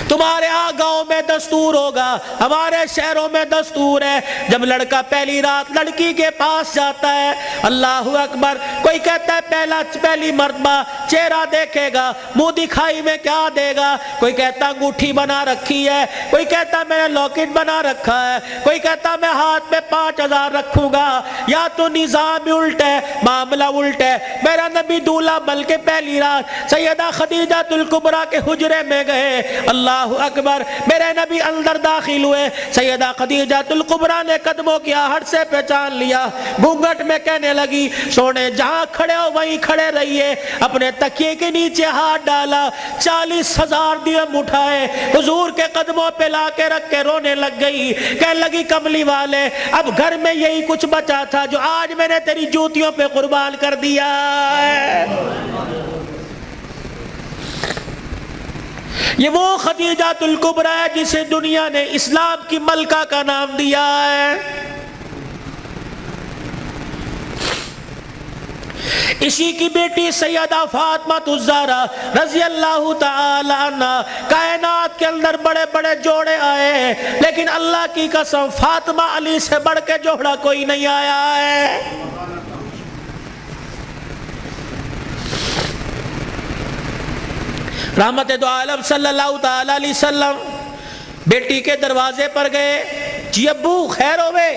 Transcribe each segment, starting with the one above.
تمہارے ہاں گاؤں میں دستور ہوگا، ہمارے شہروں میں دستور ہے، جب لڑکا پہلی رات لڑکی کے پاس جاتا ہے، اللہ اکبر، کوئی کہتا ہے پہلی مرتبہ چہرہ دیکھے گا، منہ دکھائی میں کیا دے گا، کوئی کہتا انگوٹھی بنا رکھی ہے، کوئی کہتا میں نے لاکٹ بنا رکھا ہے، کوئی کہتا میں ہاتھ میں 5000 رکھوں گا، یا تو نظام الٹ ہے، معاملہ الٹ ہے۔ میرا نبی دولہا بن کے پہلی رات سیدہ خدیجہ الکبریٰ کے حجرے میں گئے، اللہ اکبر، میرے نبی اندر داخل ہوئے، سیدہ خدیجہ الکبریٰ نے قدموں کی آہٹ سے پہچان لیا، گھونگھٹ میں کہنے لگی سونے جہاں کھڑے ہو وہیں کھڑے رہیے، اپنے تکیے کے نیچے ہاتھ ڈالا، 40,000 درہم اٹھائے، حضور کے قدموں پہ لا کے رکھ کے رونے لگ گئی، کہنے لگی کملی والے اب گھر میں یہی کچھ بچا تھا جو آج میں نے تیری جوتیوں پہ قربان کر دیا ہے۔ یہ وہ خدیجہ الکبریٰ ہے جسے دنیا نے اسلام کی ملکہ کا نام دیا ہے۔ اسی کی بیٹی سیدہ فاطمہ الزہرا رضی اللہ تعالی عنہ، کائنات کے اندر بڑے بڑے جوڑے آئے لیکن اللہ کی قسم فاطمہ علی سے بڑھ کے جوڑا کوئی نہیں آیا ہے۔ رحمت دو عالم صلی اللہ تعالی علیہ وسلم بیٹی کے دروازے پر گئے، جی ابو خیر ہوئے،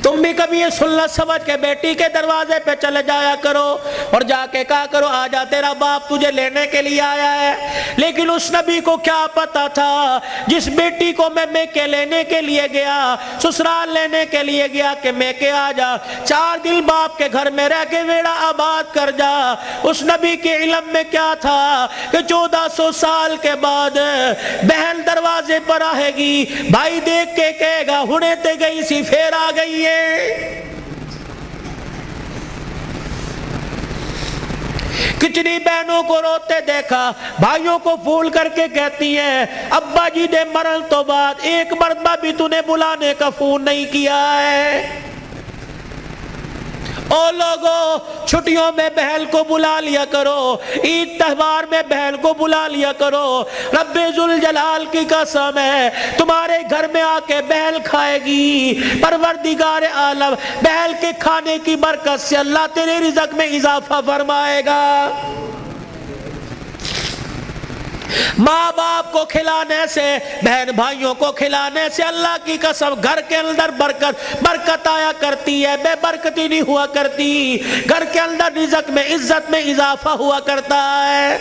تم بھی کبھی یہ سننا سمجھ کے بیٹی کے دروازے پہ چلے جایا کرو اور جا کے کہا کرو آجا تیرا باپ تجھے لینے کے لیے آیا ہے۔ لیکن اس نبی کو کیا پتا تھا جس بیٹی کو میں میکے لینے کے لیے گیا، سسرال لینے کے لیے گیا کہ میکے آجا، 4 دن باپ کے گھر میں رہ کے ویڑا آباد کر جا، اس نبی کے علم میں کیا تھا کہ 1400 سال کے بعد بہن دروازے پر آئے گی، بھائی دیکھ کے کہے گا ہنے تے گئی سی پھر آ گئی ہے۔ کتنی بہنوں کو روتے دیکھا، بھائیوں کو پھول کر کے کہتی ہیں ابا جی دے مرن تو بعد ایک مرتبہ بھی تو نے بلانے کا فون نہیں کیا ہے۔ او لوگو چھٹیوں میں بہن کو بلا لیا کرو، عید تہوار میں بہن کو بلا لیا کرو، رب ذوالجلال کی قسم ہے تمہارے گھر میں آ کے بہن کھائے گی، پروردگار عالم بہن کے کھانے کی برکت سے اللہ تیرے رزق میں اضافہ فرمائے گا۔ ماں باپ کو کھلانے سے، بہن بھائیوں کو کھلانے سے اللہ کی قسم گھر کے اندر برکت آیا کرتی ہے، بے برکتی نہیں ہوا کرتی، گھر کے اندر رزق میں عزت میں اضافہ ہوا کرتا ہے۔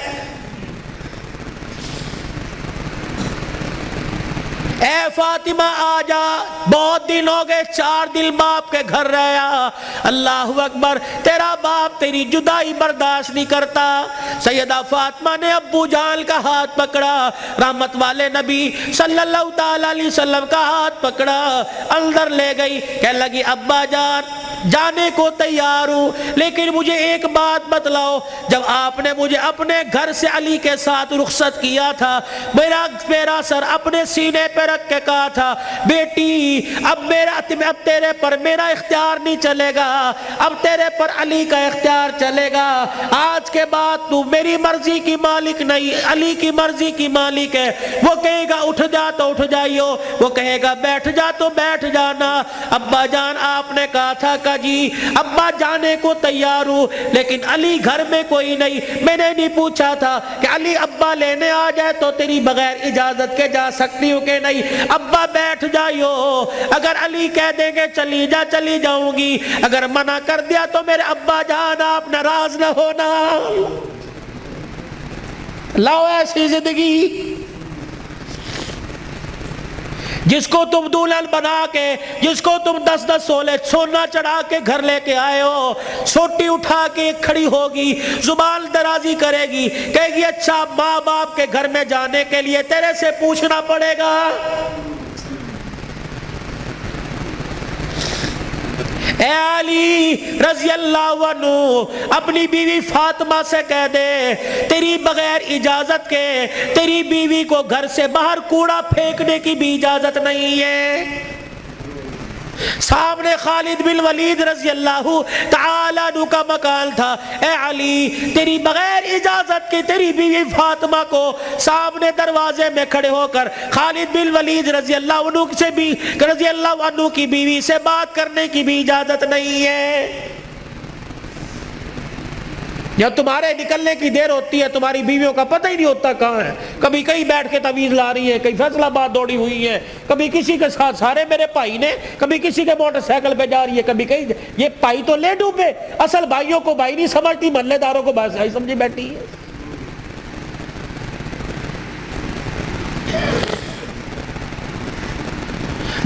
اے فاطمہ آجا، بہت دن ہو گئے، 4 دن باپ کے گھر رہا، اللہ اکبر، تیرا باپ تیری جدائی برداشت نہیں کرتا۔ سیدہ فاطمہ نے ابو جان کا ہاتھ پکڑا، رحمت والے نبی صلی اللہ تعالی علیہ وسلم کا ہاتھ پکڑا، اندر لے گئی، کہنے لگی ابا جان جانے کو تیار ہوں لیکن مجھے ایک بات بتلاؤ، جب آپ نے مجھے اپنے گھر سے علی کے ساتھ رخصت کیا تھا، میرا سر اپنے سینے پہ رکھ کے کہا تھا بیٹی اب تیرے پر میرا اختیار نہیں چلے گا، اب تیرے پر علی کا اختیار چلے گا، آج کے بعد تو میری مرضی کی مالک نہیں، علی کی مرضی کی مالک ہے، وہ کہے گا اٹھ جا تو اٹھ جائیو، وہ کہے گا بیٹھ جا تو بیٹھ جانا۔ ابا جان آپ نے کہا تھا کہ جی ابا جانے کو تیار ہوں لیکن علی گھر میں کوئی نہیں، میں نے نہیں پوچھا تھا کہ علی ابا لینے آ جائے تو تیری بغیر اجازت کے جا سکتی ہوں کہ نہیں، ابا بیٹھ جائیو، اگر علی کہہ دیں گے چلی جا چلی جاؤں گی، اگر منع کر دیا تو میرے ابا جان آپ ناراض نہ ہونا۔ لاؤ ایسی زندگی جس کو تم دلہن بنا کے، جس کو تم 10-10 تولے سونا چڑھا کے گھر لے کے آئے ہو، سوٹی اٹھا کے کھڑی ہوگی، زبان درازی کرے گی، کہے گی اچھا ماں باپ کے گھر میں جانے کے لیے تیرے سے پوچھنا پڑے گا۔ اے علی رضی اللہ عنہ اپنی بیوی فاطمہ سے کہہ دے تیری بغیر اجازت کے تیری بیوی کو گھر سے باہر کوڑا پھینکنے کی بھی اجازت نہیں ہے۔ سامنے خالد بن ولید رضی اللہ تعالیٰ عنہ کا مکان تھا. اے علی تیری بغیر اجازت کے تیری بیوی فاطمہ کو سامنے دروازے میں کھڑے ہو کر خالد بن ولید رضی اللہ عنہ کی بیوی سے بات کرنے کی بھی اجازت نہیں ہے. جب تمہارے نکلنے کی دیر ہوتی ہے تمہاری بیویوں کا پتہ ہی نہیں ہوتا کہاں ہے. کبھی کہیں بیٹھ کے تعویذ لا رہی ہیں, کہیں فیصل آباد دوڑی ہوئی ہیں, کبھی کسی کے ساتھ سارے میرے بھائی نے, کبھی کسی کے موٹر سائیکل پہ جا رہی ہے, کبھی کہیں. یہ بھائی تو لے ڈوبے, اصل بھائیوں کو بھائی نہیں سمجھتی, محلے داروں کو بھائی سمجھی بیٹھی ہے.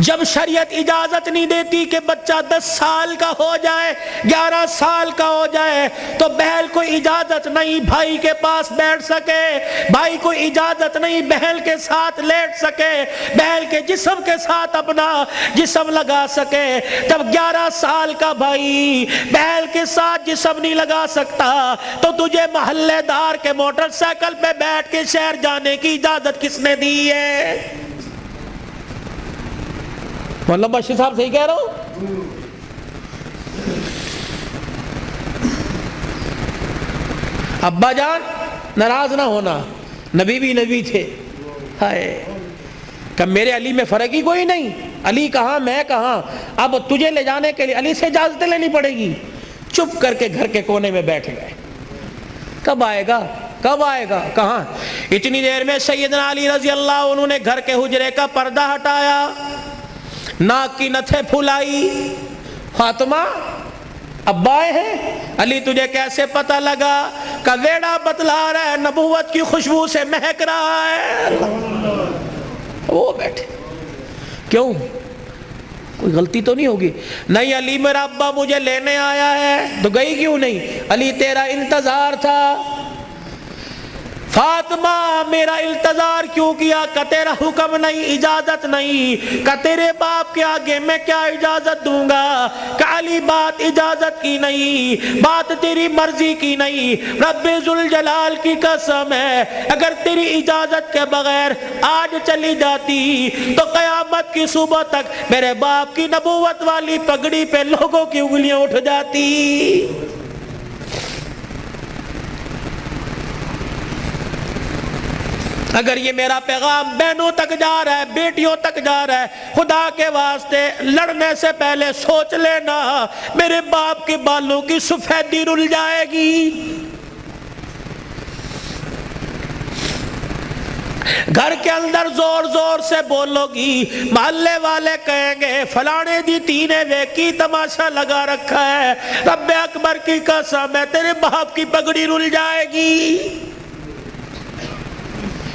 جب شریعت اجازت نہیں دیتی کہ بچہ 10 سال کا ہو جائے, 11 سال کا ہو جائے, تو بہن کو اجازت نہیں بھائی کے پاس بیٹھ سکے, بھائی کو اجازت نہیں بہن کے ساتھ لیٹ سکے, بہن کے جسم کے ساتھ اپنا جسم لگا سکے. جب 11 سال کا بھائی بہن کے ساتھ جسم نہیں لگا سکتا تو تجھے محلے دار کے موٹر سائیکل پہ بیٹھ کے شہر جانے کی اجازت کس نے دی ہے؟ مولانا بشیر صاحب صحیح کہہ رہا ہوں؟ ابا جان ناراض نہ ہونا, نبی بھی نبی تھے. ہائے کہ میرے علی میں فرق ہی کوئی نہیں, علی کہاں میں کہاں, اب تجھے لے جانے کے لیے علی سے اجازت لینی پڑے گی. چپ کر کے گھر کے کونے میں بیٹھ گئے. کب آئے گا کب آئے گا کہاں. اتنی دیر میں سیدنا علی رضی اللہ عنہ نے گھر کے حجرے کا پردہ ہٹایا, ناک کی نتھے پھلائی. فاطمہ ابا آئے ہیں. علی تجھے کیسے پتہ لگا؟ کہ ویڑا بتلا رہا ہے, نبوت کی خوشبو سے مہک رہا ہے. وہ بیٹھے. کیوں, کوئی غلطی تو نہیں ہوگی؟ نہیں علی میرا ابا مجھے لینے آیا ہے. تو گئی کیوں نہیں؟ علی تیرا انتظار تھا. فاطمہ میرا انتظار کیوں کیا؟ کہ تیرا حکم نہیں, اجازت نہیں. کہ تیرے باپ کے آگے میں کیا اجازت دوں گا؟ کہ علی بات اجازت کی نہیں, بات تیری مرضی کی نہیں. رب ذوالجلال کی قسم ہے اگر تیری اجازت کے بغیر آج چلی جاتی تو قیامت کی صبح تک میرے باپ کی نبوت والی پگڑی پہ لوگوں کی انگلیاں اٹھ جاتی. اگر یہ میرا پیغام بہنوں تک جا رہا ہے, بیٹیوں تک جا رہا ہے, خدا کے واسطے لڑنے سے پہلے سوچ لینا میرے باپ کے بالوں کی سفیدی رل جائے گی. گھر کے اندر زور زور سے بولو گی, محلے والے کہیں گے فلانے دی تینے ویکی تماشا لگا رکھا ہے. رب اکبر کی قسم ہے تیرے باپ کی پگڑی رل جائے گی.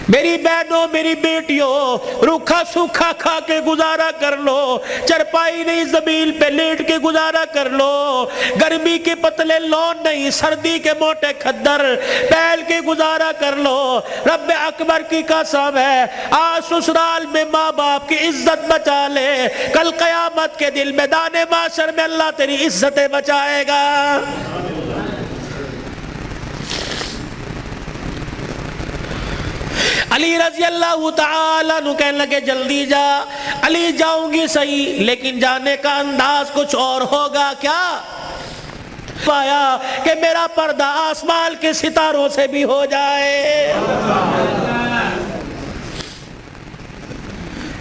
میری بہنوں میری بیٹیوں روکھا سوکھا کھا کے گزارا کر لو, چرپائی نہیں زمین پہ لیٹ کے گزارا کر لو, گرمی کے پتلے لون نہیں سردی کے موٹے کھدر پہل کے گزارا کر لو. رب اکبر کی قسم ہے آج سسرال میں ماں باپ کی عزت بچا لے, کل قیامت کے دل میدان معاشر میں اللہ تیری عزتیں بچائے گا. علی رضی اللہ تعالیٰ عنہ کہنے لگے جلدی جا. علی جاؤں گی صحیح لیکن جانے کا انداز کچھ اور ہوگا. کیا پایا کہ میرا پردہ آسمان کے ستاروں سے بھی ہو جائے.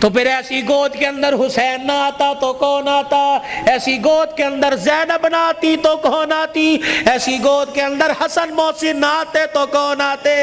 تو پھر ایسی گود کے اندر حسین نہ آتا تو کون آتا, ایسی گود کے اندر زینب نہ آتی تو کون آتی, ایسی گود کے اندر حسن محسن نہ آتے تو کون آتے.